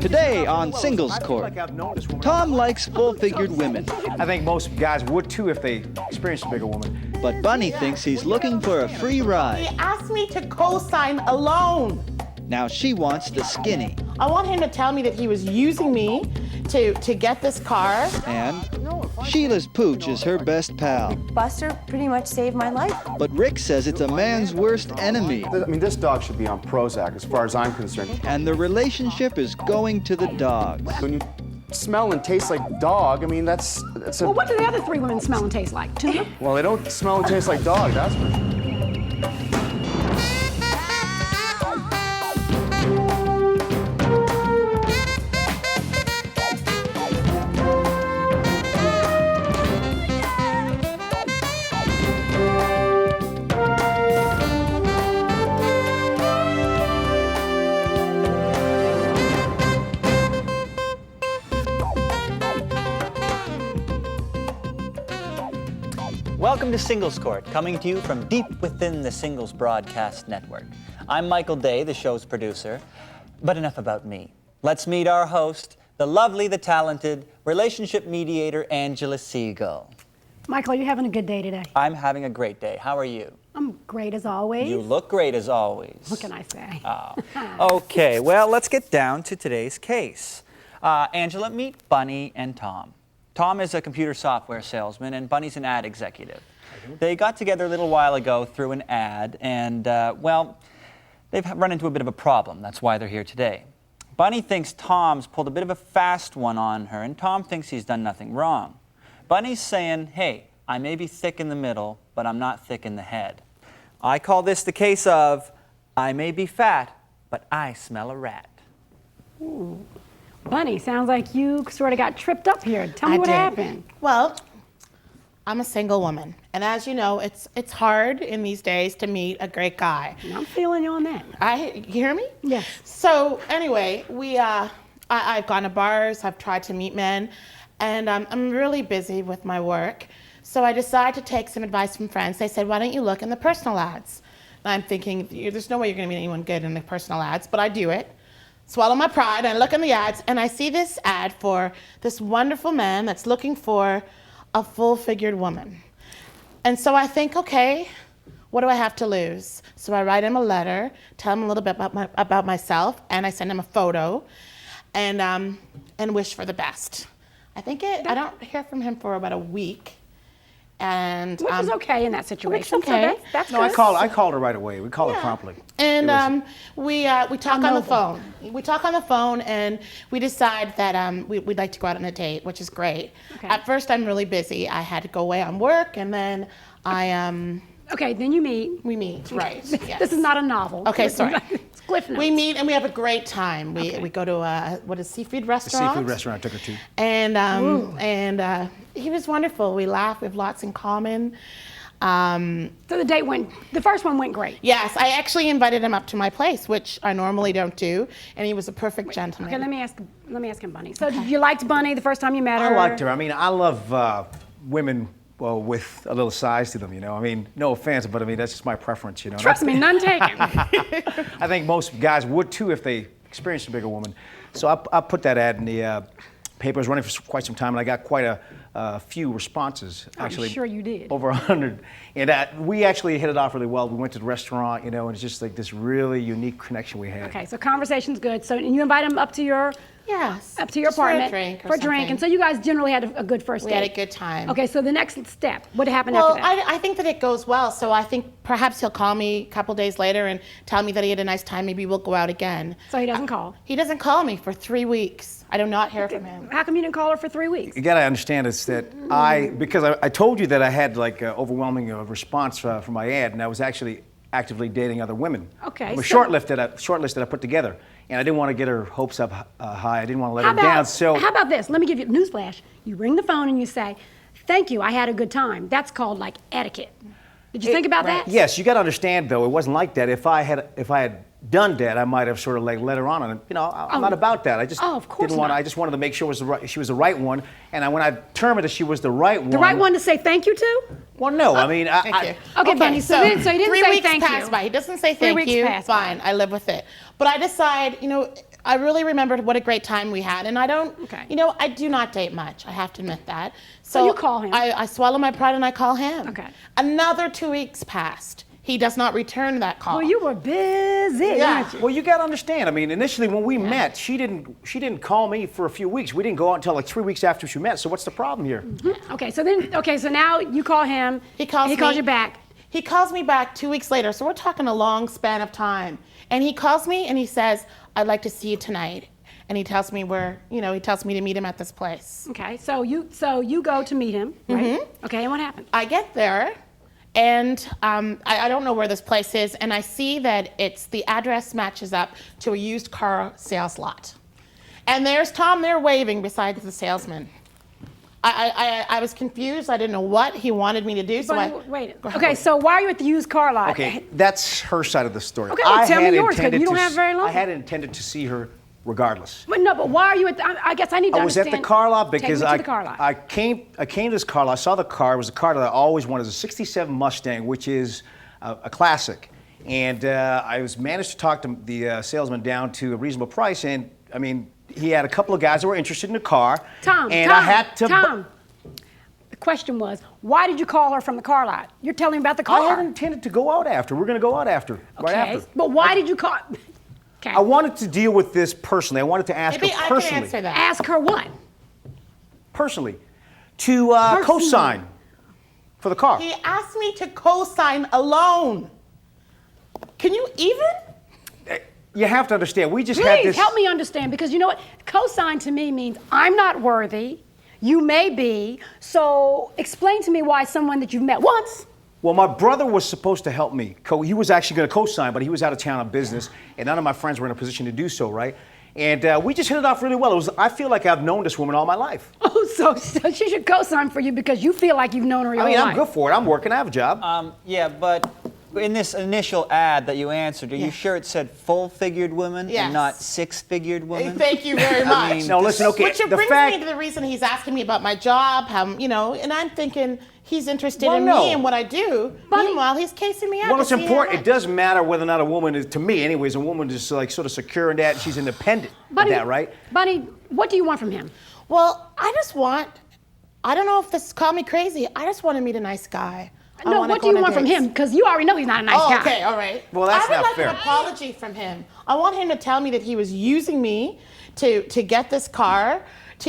Today on Singles Court, Tom likes full-figured women, I think most guys would too if they experienced a bigger woman. but Bunny thinks he's looking for a free He ride. asked me to co-sign a loan. Now she wants the skinny, I want him to tell me that he was using me to get this car. and Sheila's pooch is her best pal. Buster pretty much saved my life. But Rick says it's a man's worst enemy, I mean, this dog should be on Prozac as far as I'm concerned. and the relationship is going to the dogs. When you smell and taste like dog, I mean, that's a... Well, what do the other three women smell and taste like? Tuna? Well, they don't smell and taste like dog, that's for sure. Welcome to Singles Court, coming to you from deep within the Singles Broadcast Network. I'm Michael Day, the show's producer, but enough about me. Let's meet our host, the lovely, the talented, relationship mediator, Angela Siegel. Michael, are you having a good day today? I'm having a great day. How are you? I'm great as always. You look great as always. What can I say? Okay, well, let's get down to today's case. Angela, meet Bunny and Tom. Tom is a computer software salesman, and Bunny's an ad executive. They got together a little while ago through an ad, and, well, they've run into a bit of a problem. That's why they're here today. Bunny thinks Tom's pulled a bit of a fast one on her, and Tom thinks he's done nothing wrong. Bunny's saying, hey, I may be thick in the middle, but I'm not thick in the head. I call this the case of, I may be fat, but I smell a rat. Bunny, sounds like you sort of got tripped up here. Tell me I what did. happened. Well, I'm a single woman, and as you know, it's hard in these days to meet a great guy. I'm feeling you on that. You hear me? Yes. So anyway, I've gone to bars, I've tried to meet men, and I'm really busy with my work. So I decided to take some advice from friends. They said, why don't you look in the personal ads? And I'm thinking, there's no way you're gonna meet anyone good in the personal ads, but I do it. Swallow my pride, and I look in the ads, and I see this ad for this wonderful man that's looking for a full-figured woman. And so I think, okay, what do I have to lose? So I write him a letter, tell him a little bit about myself, and I send him a photo, and wish for the best. I don't hear from him for about a week. And Which is okay in that situation. Which is okay. So that's No, good. I called her right away. We called her promptly. And we talk on the noble. phone. We talk on the phone, and we decide that we'd like to go out on a date, which is great. Okay. At first, I'm really busy. I had to go away on work, and then Okay, then you meet. we meet. Right. Yes. This is not a novel. Okay, sorry. It's Cliff Notes. We meet and we have a great time. We go to a seafood The restaurant. seafood restaurant I took her to. And he was wonderful. We laugh. We have lots in common. So the first one went great. Yes, I actually invited him up to my place, which I normally don't do, and he was a perfect gentleman. Okay, let me ask him, Bunny. So you liked Bunny the first time you met her? I liked her. I mean, I love women with a little size to them, you know. I mean, no offense, but I mean, that's just my preference, you know. Trust me, none taken. I think most guys would too if they experienced a bigger woman. So I put that ad in the paper. It was running for quite some time, and I got quite a few responses. Actually, sure you did. Over 100. And we actually hit it off really well. We went to the restaurant, you know, and it's just like this really unique connection we had. Okay, so conversation's good. So and you invite him up to your Yes. Up to your Just for a apartment drink or for a drink, something. and so you guys generally had a good first We date. had a good time. Okay, so the next step, what happened Well, after that? I think that it goes well. So I think perhaps he'll call me a couple days later and tell me that he had a nice time. Maybe we'll go out again. So he doesn't call. He doesn't call me for 3 weeks. I do not hear from him. How come you didn't call her for 3 weeks? You gotta understand is that because I told you that I had like overwhelming response from my ad, and I was actually actively dating other women. Okay, It was so- shortlist that I put together, and I didn't want to get her hopes up high. I didn't want to let her down. So how about this? Let me give you a newsflash. You ring the phone and you say, "Thank you, I had a good time." That's called like etiquette. Did you think about that? yes, you got to understand though, it wasn't like that. If I had done that, I might have sort of like let her on, and you know, I'm not about that. I just Oh, of course didn't want. not. I just wanted to make sure she was the right one, and when I determined that she was the right one. The right one to say thank you to? Well, no, I mean, Thank you. Okay, Bunny, so he didn't 3 say weeks thank pass you. by. He doesn't say 3 thank weeks you. pass Fine, by. I live with it. But I decide, I really remembered what a great time we had, and I don't, Okay. you know, I do not date much. I have to admit that. So you call him. I swallow my pride and I call him. Okay. Another 2 weeks passed. He does not return that call. Well, you were busy, Yeah. weren't you? Well, you got to understand. I mean, initially when we met, she didn't call me for a few weeks. We didn't go out until like 3 weeks after she met. So what's the problem here? Okay, so now you call him. He calls He calls me. you back. He calls me back 2 weeks later, so we're talking a long span of time. And he calls me and he says, "I'd like to see you tonight." And he tells me he tells me to meet him at this place. Okay, so you go to meet him, right? Okay, and what happened? I get there, and I don't know where this place is, and I see that the address matches up to a used car sales lot. And there's Tom there waving beside the salesman. I was confused. I didn't know what he wanted me to do. So But wait. Okay, so why are you at the used car lot? Okay, that's her side of the story. Okay, well, tell me had yours, 'cause intended you don't to have very long. I had intended to see her regardless. But no, but why are you at? I guess I need to I was at understand. the car lot Take because me to the car lot. I came to this car lot. I saw the car. It was a car that I always wanted. It was a '67 Mustang, which is a classic. And I managed to talk to the salesman down to a reasonable price. And I mean, he had a couple of guys that were interested in the car. Tom, I had to. Tom. The question was, why did you call her from the car lot? You're telling me about the I car. had intended to go out after. We're going to go out after, right Okay, after. but why did you call? Okay. I wanted to deal with this personally. I wanted to ask maybe her I personally. can answer that. Ask her what? Personally, to co-sign for the car. He asked me to co-sign a loan. Can you even? You have to understand. We just had Please this. help me understand, because you know what? Co-sign to me means I'm not worthy. You may be. So explain to me why someone that you've met once. Well, my brother was supposed to help me. He was actually going to co-sign, but he was out of town on business, and none of my friends were in a position to do so, right? And we just hit it off really well. I feel like I've known this woman all my life. Oh, so she should co-sign for you because you feel like you've known her your I mean, whole I'm life. good for it. I'm working. I have a job. Yeah, but in this initial ad that you answered, are you sure it said full-figured woman Yes. and not six-figured woman? Thank you very much. mean, No, listen, okay. Which the brings fact, me to the reason he's asking me about my job, and I'm thinking he's interested Well, in no. me and what I do. Buddy. Meanwhile, he's casing me out. well, to it's see how important. It much. doesn't matter whether or not a woman is, to me, anyways, a woman is like sort of secure in that, and she's independent of that, right? Buddy, what do you want from him? Well, I don't know if this call me crazy. I just want to meet a nice guy. I No, wanna what go do you on a want from date. him? Because you already know he's not a nice Oh, guy. okay, all right. Well, that's I would not like fair. an apology from him. I want him to tell me that he was using me to get this car,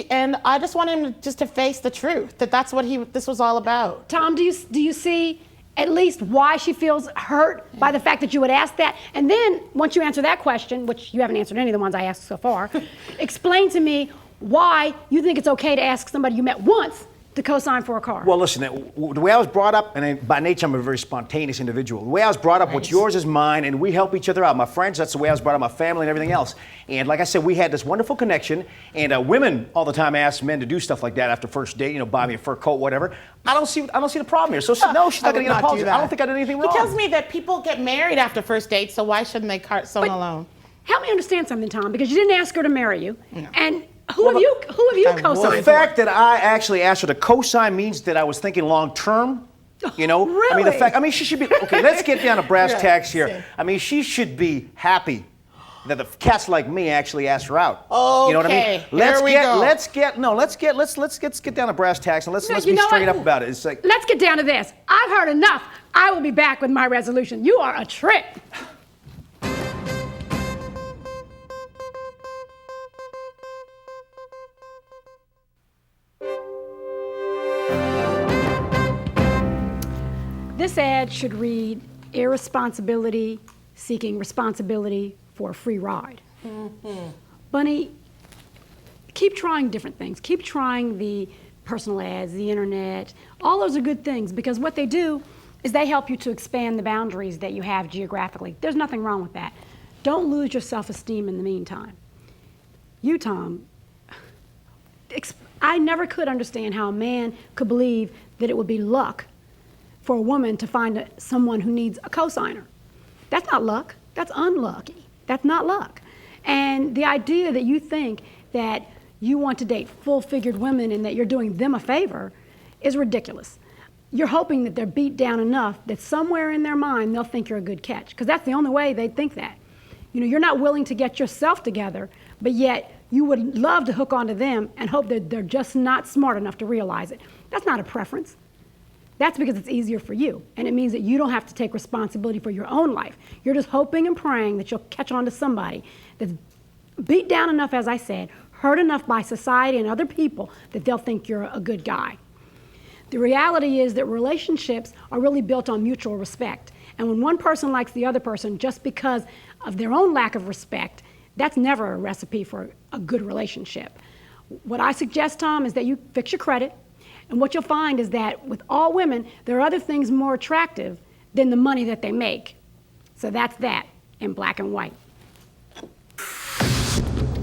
and I just want him to face the truth, that that's what this was all about. Tom, do you see at least why she feels hurt by the fact that you would ask that? And then once you answer that question, which you haven't answered any of the ones I asked so far, explain to me why you think it's okay to ask somebody you met once to co-sign for a car. Well, listen, the way I was brought up, and by nature I'm a very spontaneous individual. The way I was brought up, what's yours is mine, and we help each other out. My friends, that's the way I was brought up, my family and everything else. And like I said, we had this wonderful connection, and women all the time ask men to do stuff like that after first date, buy me a fur coat, whatever. I don't see the problem here. So no, she's not going to get an apology. I don't think I did anything wrong. He tells me that people get married after first date, so why shouldn't they cart someone But alone? help me understand something, Tom, because you didn't ask her to marry you. And who have you co-signed The for? fact that I actually asked her to co-sign means that I was thinking long term. I mean, Really? she should be, okay, let's get down to brass Right, tacks here. same. I mean, she should be happy that the cats like me actually asked her out. You know what I mean? Okay, here we go. Let's get down to brass tacks and let's No, be you know straight what? up about it. It's like, Let's get down to this. I've heard enough. I will be back with my resolution. You are a trip. This ad should read irresponsibility seeking responsibility for a free ride. Bunny, keep trying different things. Keep trying the personal ads, the internet. All those are good things because what they do is they help you to expand the boundaries that you have geographically. There's nothing wrong with that. Don't lose your self-esteem in the meantime. You, Tom, I never could understand how a man could believe that it would be luck for a woman to find someone who needs a cosigner. That's not luck. That's unlucky. That's not luck. And the idea that you think that you want to date full-figured women and that you're doing them a favor is ridiculous. You're hoping that they're beat down enough that somewhere in their mind they'll think you're a good catch, because that's the only way they'd think that. You're not willing to get yourself together, but yet you would love to hook onto them and hope that they're just not smart enough to realize it. That's not a preference. That's because it's easier for you, and it means that you don't have to take responsibility for your own life. You're just hoping and praying that you'll catch on to somebody that's beat down enough, as I said, hurt enough by society and other people that they'll think you're a good guy. The reality is that relationships are really built on mutual respect. And when one person likes the other person just because of their own lack of respect, that's never a recipe for a good relationship. What I suggest, Tom, is that you fix your credit. And what you'll find is that with all women, there are other things more attractive than the money that they make. So that's that in black and white.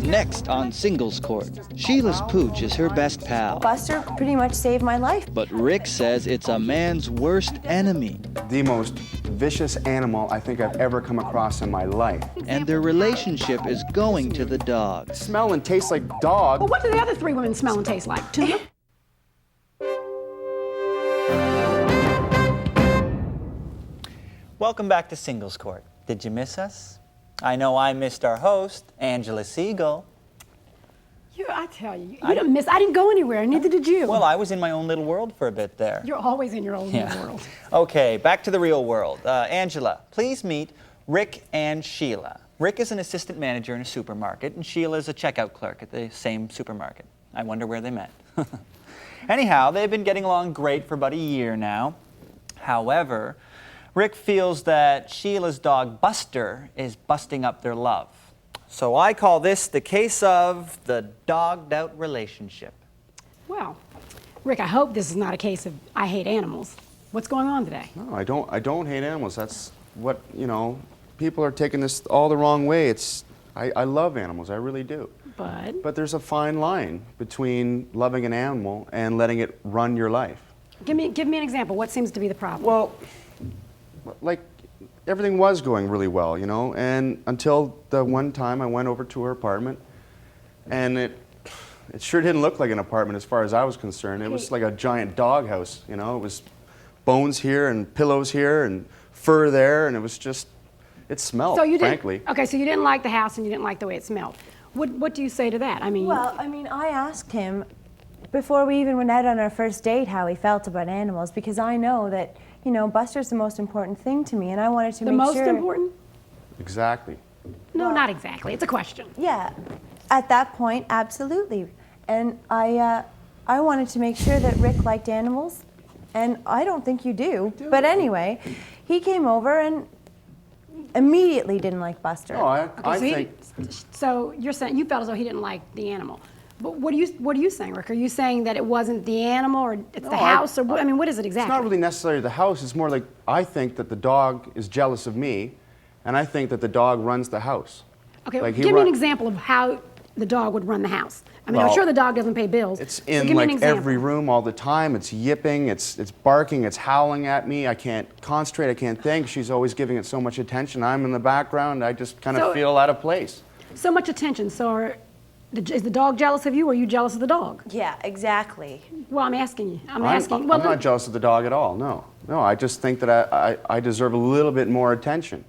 Next on Singles Court, Sheila's pooch is her best pal. Buster pretty much saved my life. But Rick says it's a man's worst enemy. The most vicious animal I think I've ever come across in my life. And their relationship is going to the dog. Smell and taste like dog. Well, what do the other three women smell and taste like? Tuna? Welcome back to Singles Court. Did you miss us? I know I missed our host, Angela Siegel. I tell you, I didn't go anywhere, neither did you. Well, I was in my own little world for a bit there. You're always in your own little world. Okay, back to the real world. Angela, please meet Rick and Sheila. Rick is an assistant manager in a supermarket, and Sheila is a checkout clerk at the same supermarket. I wonder where they met. Anyhow, they've been getting along great for about a year now. However, Rick feels that Sheila's dog Buster is busting up their love. So I call this the case of the dogged out relationship. Well, Rick, I hope this is not a case of I hate animals. What's going on today? No, I don't hate animals. That's what, people are taking this all the wrong way. I love animals, I really do. But there's a fine line between loving an animal and letting it run your life. Give me an example. What seems to be the problem? Well, like, everything was going really well, and until the one time I went over to her apartment, and it sure didn't look like an apartment as far as I was concerned. It was like a giant doghouse, It was bones here and pillows here and fur there, and it smelled, frankly. Okay, so you didn't like the house and you didn't like the way it smelled. What do you say to that? I asked him before we even went out on our first date how he felt about animals, because I know that, Buster's the most important thing to me, and I wanted to make sure. The most important? Exactly. No, not exactly. It's a question. Yeah, at that point, absolutely. And I wanted to make sure that Rick liked animals, and I don't think you do. But anyway, he came over and immediately didn't like Buster. No, I think. So you're saying you felt as though he didn't like the animal. But what are you saying, Rick? Are you saying that it wasn't the animal, or it's the house, or what is it exactly? It's not really necessarily the house. It's more like I think that the dog is jealous of me, and I think that the dog runs the house. Okay, like give me an example of how the dog would run the house. I'm sure the dog doesn't pay bills. It's so in like every room all the time. It's yipping, it's barking, it's howling at me. I can't concentrate, I can't think. She's always giving it so much attention. I'm in the background. I just kind of feel out of place. So much attention. So is the dog jealous of you, or are you jealous of the dog? Yeah, exactly. Well, I'm asking you. I'm not jealous of the dog at all, no. No, I just think that I deserve a little bit more attention,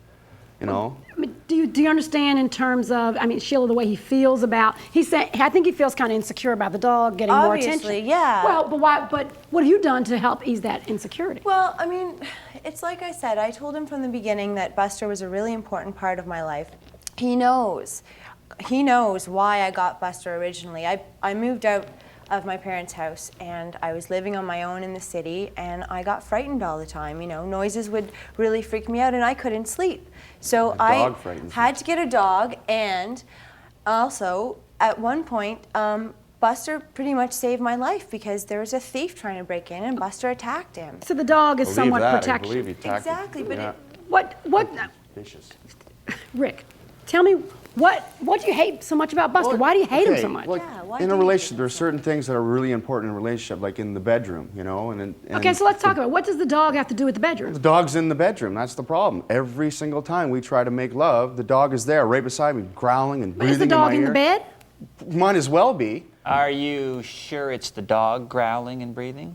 Do you understand in terms of, Sheila, the way he feels about, I think he feels kind of insecure about the dog getting more attention. Obviously, yeah. Well, but what have you done to help ease that insecurity? Well, it's like I said, I told him from the beginning that Buster was a really important part of my life. He knows why I got Buster originally. I moved out of my parents' house, and I was living on my own in the city, and I got frightened all the time. Noises would really freak me out, and I couldn't sleep. So I had to get a dog, and also, at one point, Buster pretty much saved my life because there was a thief trying to break in, and Buster attacked him. So the dog is somewhat protection. I believe he attacked him. Exactly, but yeah. What? Vicious. Rick, tell me, what do you hate so much about Buster? Why do you hate him so much? Well, in a relationship, there are certain things that are really important in a relationship, like in the bedroom, Okay, so let's talk about it. What does the dog have to do with the bedroom? The dog's in the bedroom. That's the problem. Every single time we try to make love, the dog is there, right beside me, growling and breathing in my ear. Is the dog in the bed? Might as well be. Are you sure it's the dog growling and breathing?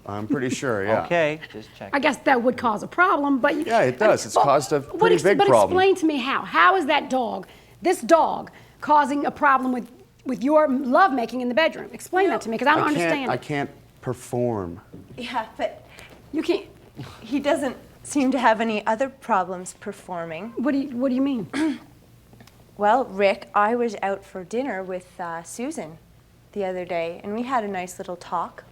I'm pretty sure, yeah. Okay, just check. I guess that would cause a problem, but Yeah, it does. It's caused a but pretty big but problem. explain to me how. How is that dog, this dog, causing a problem with your lovemaking in the bedroom? Explain that to me, because I don't understand I it. can't perform. Yeah, but You can't. he doesn't seem to have any other problems performing. What do you mean? Well, Rick, I was out for dinner with Susan the other day, and we had a nice little talk.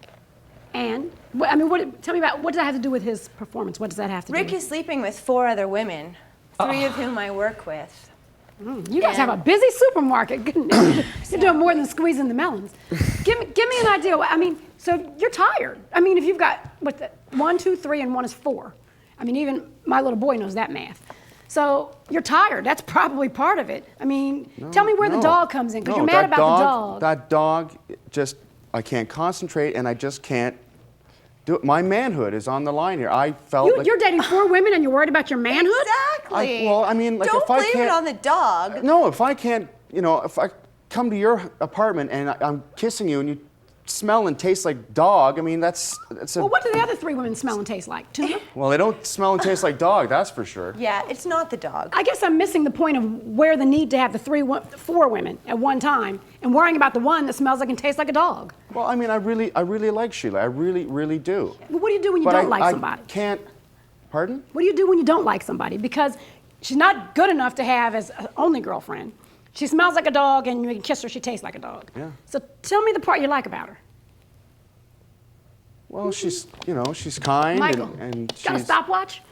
And tell me about what does that have to do with his performance? What does that have to Rick do? is sleeping with 4 other women, 3 of whom I work with. You guys have a busy supermarket. Goodness. You're doing more than squeezing the melons. Give me an idea. I mean, so you're tired. I mean, if you've got 1, 2, 3, and 1 is 4. I mean, even my little boy knows that math. So you're tired. That's probably part of it. I mean, tell me where the dog comes in, because you're mad about the dog. That dog, I can't concentrate, and I just can't do it. My manhood is on the line here. I felt like... You're dating 4 women and you're worried about your manhood? Exactly. Like, don't if I blame can't... it on the dog. No, if I can't, if I come to your apartment and I'm kissing you and you smell and taste like dog, I mean, that's a... Well, what do the other 3 women smell and taste like? Tuna? Well, they don't smell and taste like dog, that's for sure. Yeah, it's not the dog. I guess I'm missing the point of where the need to have the 4 women at one time and worrying about the one that smells like and tastes like a dog. Well, I mean, I really like Sheila. I really, really do. Well, what do you do when you But don't like somebody? I can't... Pardon? What do you do when you don't like somebody? Because she's not good enough to have as an only girlfriend. She smells like a dog, and you can kiss her, she tastes like a dog. Yeah. So tell me the part you like about her. Well, she's kind Michael, and got a she's... stopwatch?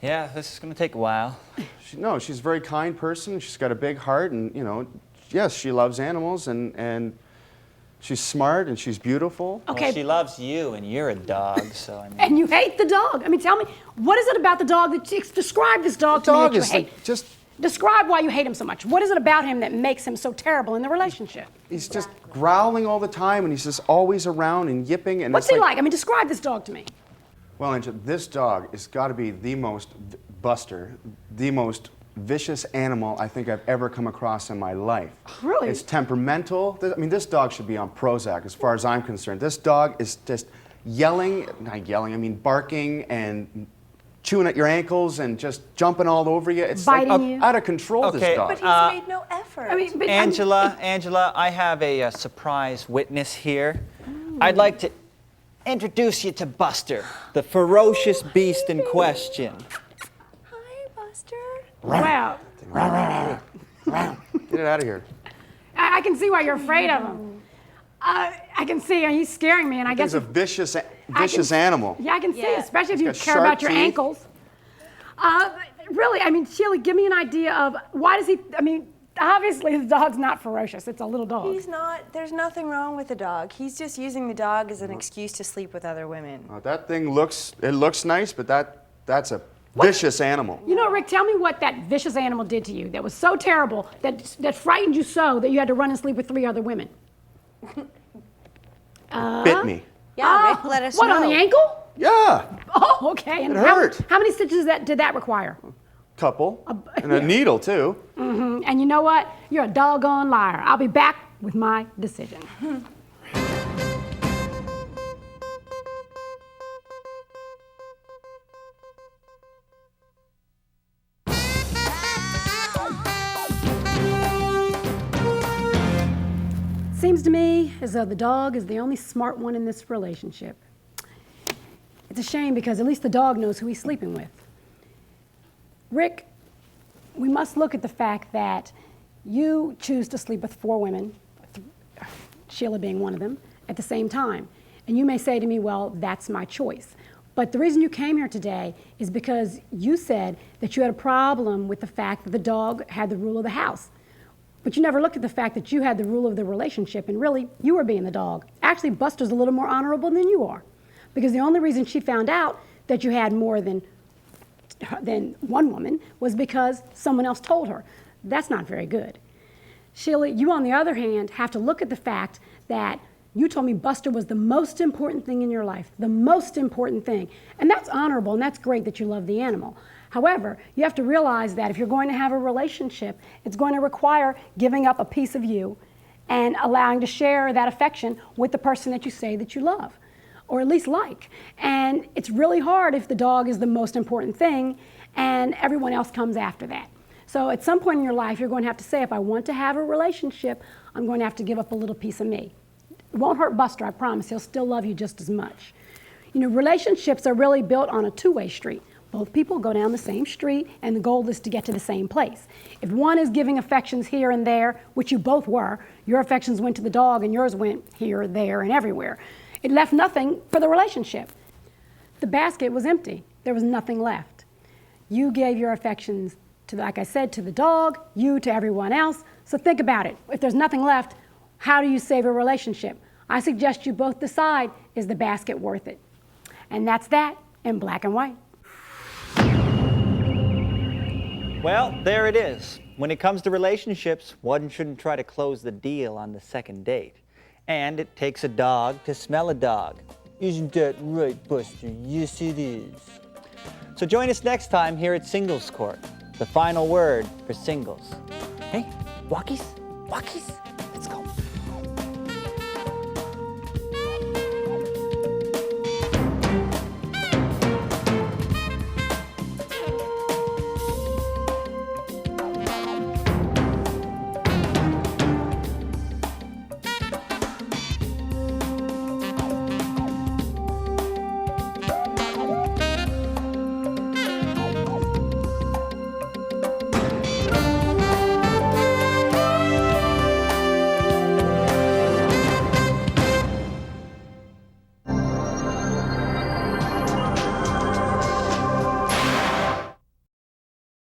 Yeah, this is going to take a while. She's a very kind person. She's got a big heart, and yes, she loves animals, and she's smart and she's beautiful. Okay. Well, she loves you, and you're a dog, so I mean... And you hate the dog. I mean, tell me, what is it about the dog describe this dog to me that you hate? Just... Describe why you hate him so much. What is it about him that makes him so terrible in the relationship? He's just growling all the time, and he's just always around and yipping. And What's it's he like? I mean, describe this dog to me. Well, Angela, this dog has got to be the most vicious animal I think I've ever come across in my life. Really? It's temperamental. I mean, this dog should be on Prozac as far as I'm concerned. This dog is just barking and chewing at your ankles and just jumping all over you. It's Biting you. out of control, Okay, this dog. But he's made no effort. I mean, but Angela, I have a surprise witness here. I'd like to introduce you to Buster, the ferocious beast in question. Hi, Buster. wow. Get it out of here. I can see why you're afraid of him. I can see he's scaring me, and I guess He's a vicious animal. yeah, I can see, Yeah. especially if you got care sharp about your teeth. ankles. Really, I mean, Sheila, give me an idea of why does he? I mean, obviously the dog's not ferocious; it's a little dog. He's not, there's nothing wrong with the dog. He's just using the dog as an excuse to sleep with other women. That thing looks nice, but that's a vicious animal. You know, Rick, tell me what that vicious animal did to you that was so terrible that frightened you so that you had to run and sleep with 3 other women. Bit me. Yeah, Rick, let us What, know. on the ankle? Yeah, Oh, okay. And It hurt. How many stitches did that require? couple, and a needle too. And you know what? You're a doggone liar. I'll be back with my decision. Seems to me as though the dog is the only smart one in this relationship. It's a shame because at least the dog knows who he's sleeping with. Rick, we must look at the fact that you choose to sleep with 4 women, Sheila being one of them, at the same time. And you may say to me, well, that's my choice. But the reason you came here today is because you said that you had a problem with the fact that the dog had the rule of the house. But you never looked at the fact that you had the rule of the relationship, and really, you were being the dog. Actually, Buster's a little more honorable than you are. Because the only reason she found out that you had more than one woman was because someone else told her. That's not very good. Sheila, you on the other hand have to look at the fact that you told me Buster was the most important thing in your life, the most important thing. And that's honorable and that's great that you love the animal. However, you have to realize that if you're going to have a relationship, it's going to require giving up a piece of you and allowing to share that affection with the person that you say that you love. or at least like. And it's really hard if the dog is the most important thing and everyone else comes after that. So at some point in your life, you're going to have to say, if I want to have a relationship, I'm going to have to give up a little piece of me. It won't hurt Buster, I promise. He'll still love you just as much. You know, relationships are really built on a two-way street. Both people go down the same street, and the goal is to get to the same place. If one is giving affections here and there, which you both were, your affections went to the dog and yours went here, there, and everywhere. It left nothing for the relationship. The basket was empty. There was nothing left. You gave your affections to, like I said, to the dog, you to everyone else. So think about it. If there's nothing left, how do you save a relationship? I suggest you both decide, is the basket worth it? And that's that in black and white. Well, there it is. When it comes to relationships, one shouldn't try to close the deal on the second date. And it takes a dog to smell a dog. Isn't that right, Buster? Yes, it is. So join us next time here at Singles Court, the final word for singles. Hey, walkies, walkies, let's go.